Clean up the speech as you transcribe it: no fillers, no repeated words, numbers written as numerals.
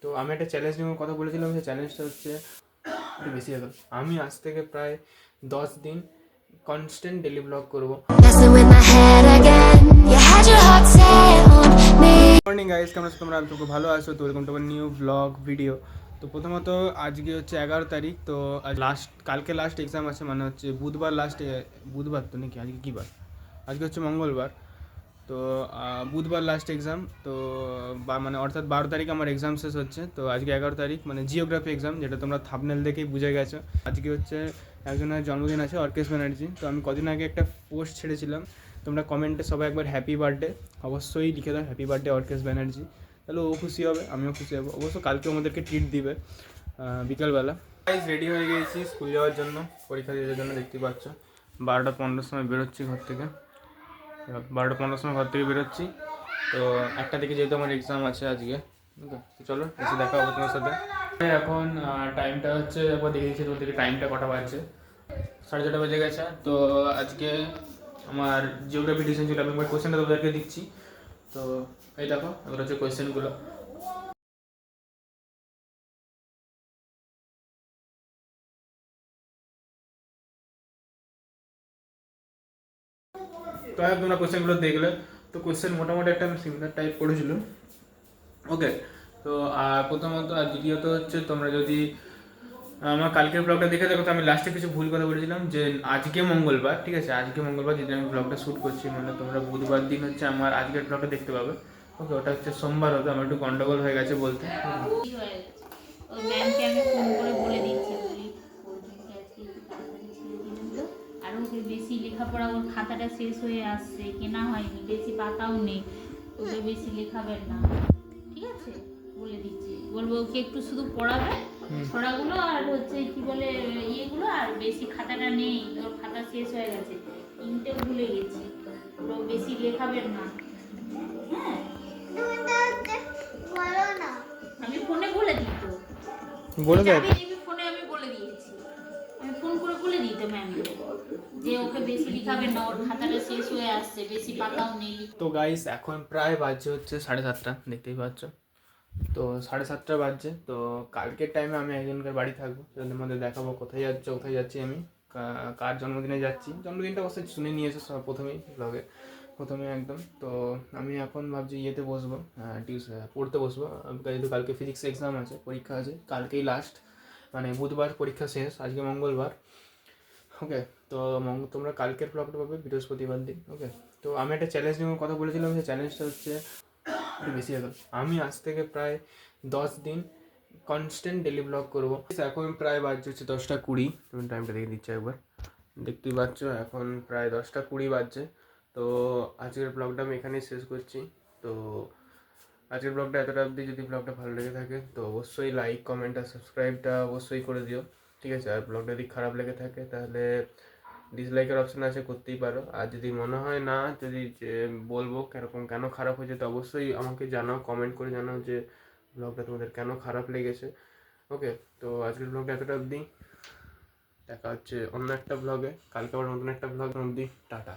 তো আমি একটা চ্যালেঞ্জ নিয়ে কথা বলেছিলাম, সেই চ্যালেঞ্জটা হচ্ছে একটু বেশি হয়ে গেল। আমি আজ থেকে প্রায় 10 দিন কনস্ট্যান্ট ডেলি ব্লগ করবো। মর্নিং গাইস, কেমন আছো তোমরা? আমি খুব ভালো আছো। তো ওয়েলকাম টু আমার নিউ ব্লগ ভিডিও। তো প্রথমত আজকে হচ্ছে 11 তারিখ। তো আজ কালকে লাস্ট এক্সাম আছে, মানে হচ্ছে বুধবার বুধবার তো নাকি, আজকে কী বার? আজকে হচ্ছে মঙ্গলবার। তো বুধবার লাস্ট এক্সাম। তো মানে অর্থাৎ 12 তারিখ আমার এক্সাম শেষ হচ্ছে। তো আজকে 11 তারিখ, মানে জিওগ্রাফি এক্সাম, যেটা তোমরা থাম্বনেল দেখেই বুঝে গেছো। আজকে হচ্ছে একজনের জন্মদিন আছে, অর্কেশ ব্যানার্জি। তো আমি কদিন আগে একটা পোস্ট ছেড়েছিলাম, তোমরা কমেন্টে সবাই একবার হ্যাপি বার্থডে অবশ্যই লিখে দাও, হ্যাপি বার্থডে অর্কেশ ব্যানার্জি। তাহলে ও খুশি হবে, আমিও খুশি হবো। অবশ্য কালকে আমাদেরকে ট্রিট দিবে বিকালবেলা। রেডি হয়ে গিয়েছি স্কুল যাওয়ার জন্য, পরীক্ষা দেওয়ার জন্য। দেখতে পাচ্ছ 12টা 15 সময় বেরোচ্ছি ঘর থেকে। 12টা 15 সময় ঘর থেকে বেরোচ্ছি। তো একটা থেকে যেহেতু আমার এক্সাম আছে আজকে, তো চলো এসে দেখা হবে তোমার সাথে। এখন টাইমটা হচ্ছে, একবার দেখে দিচ্ছি তোমার থেকে টাইমটা কটা বাজছে। 4:30 বেজে গেছে। তো আজকে আমার জিওগ্রাফি ডিসিশন ছিল, আমি একবার কোয়েশ্চেনটা তোমাদেরকে দিচ্ছি। তো এই দেখো, এগুলো হচ্ছে কোয়েশ্চেনগুলো। তো তোমরা কোয়েশ্চেনগুলো দেখলে। তো কোয়েশ্চেন মোটামুটি একটা আমি সিমিলার টাইপ করেছিল। ওকে। তো প্রথমত আর দ্বিতীয়ত হচ্ছে, তোমরা যদি আমার কালকের ব্লগটা দেখে দেখো, তো আমি লাস্টে কিছু ভুল কথা বলেছিলাম যে আজকে মঙ্গলবার, ঠিক আছে? আজকে মঙ্গলবার যেদিন আমি ব্লগটা শ্যুট করছি, মানে তোমরা বুধবার দিন হচ্ছে আমার আজকের ব্লগটা দেখতে পাবে। ওকে, ওটা হচ্ছে সোমবার হবে। আমার একটু গন্ডগোল হয়ে গেছে বলতে। ওই ম্যামকে আমি ফোন করে বলে দিচ্ছি, বলি আজকে একটু তাড়াতাড়ি ছেড়ে দিলে হলো। আর ওকে বেশি লেখাপড়া, ওর খাতাটা শেষ হয়ে আসছে, কেনা হয়নি, বেশি পাতাও নেই, ওকে বেশি লেখাবেন না, ঠিক আছে? বলে দিচ্ছি, বলবো ওকে একটু শুধু পড়াবে ছড়াগুলো আর হচ্ছে কি বলে ইয়েগুলো, আর বেশি খাতাটা নেই, ওর খাতা শেষ হয়ে গেছে, ইনটেও ভুলে গেছি, ওরা বেশি লেখাবেন না। হ্যাঁ, আমি ফোনে বলে দিই তো, বলে দাও। ফোনে আমি বলে দিয়েছি, আমি ফোন করে বলে দিই তো ম্যামকে যে ওকে বেশি লিখাবেন না, ওর খাতাটা শেষ হয়ে আসছে, বেশি পাতাও নেই। তো গাইস, এখন প্রায় বাজছে হচ্ছে 7:30, দেখতেই পাচ্ছ। তো 7:30 বাজছে। তো কালকের টাইমে আমি একজনকার বাড়ি থাকবো, সেটার মধ্যে দেখাবো কোথায় যাচ্ছি আমি, কার জন্মদিনে যাচ্ছি। জন্মদিনটা অবশ্যই শুনে নিয়েছো সব প্রথমেই ব্লগে, প্রথমে একদম। তো আমি এখন ভাবছি ইয়েতে বসবো, পড়তে বসবো। যেহেতু কালকে ফিজিক্স এক্সাম আছে, পরীক্ষা আছে, কালকেই লাস্ট, মানে বুধবার পরীক্ষা শেষ, আজকে মঙ্গলবার। ওকে। তো তোমরা কালকের ব্লগটা পাবে বৃহস্পতিবার দিন। ওকে। তো আমি একটা চ্যালেঞ্জ নিয়ে কথা বলেছিলাম, সেই চ্যালেঞ্জটা হচ্ছে একটু বেশি হয়ে গেল। আমি আজ থেকে প্রায় 10 দিন কনস্ট্যান্ট ডেলি ব্লগ করবো। এখন প্রায় বাজছে হচ্ছে 10টা 20। তুমি টাইমটা দেখে দিচ্ছ একবার, দেখতেই পাচ্ছ এখন প্রায় 10টা 20 বাজছে। তো আজকের ব্লগটা আমি এখানেই শেষ করছি। তো আজকের ব্লগটা এতটা অবধি। যদি ব্লগটা ভালো লেগে থাকে তো অবশ্যই লাইক, কমেন্ট আর সাবস্ক্রাইবটা অবশ্যই করে দিও, ঠিক আছে? আর ব্লগটা যদি খারাপ লেগে থাকে তাহলে ডিসলাইকের অপশান আছে, করতেই পারো। আর যদি মনে হয় না, যদি যে বলবো কেন খারাপ হয়েছে, তো অবশ্যই আমাকে জানাও, কমেন্ট করে জানাও যে ব্লগটা তোমাদের কেন খারাপ লেগেছে। ওকে। তো আজকের ব্লগটা এতটা অবধি। দেখা হচ্ছে অন্য একটা ব্লগে কালকে, আবার নতুন একটা ব্লগ অবধি। টাটা।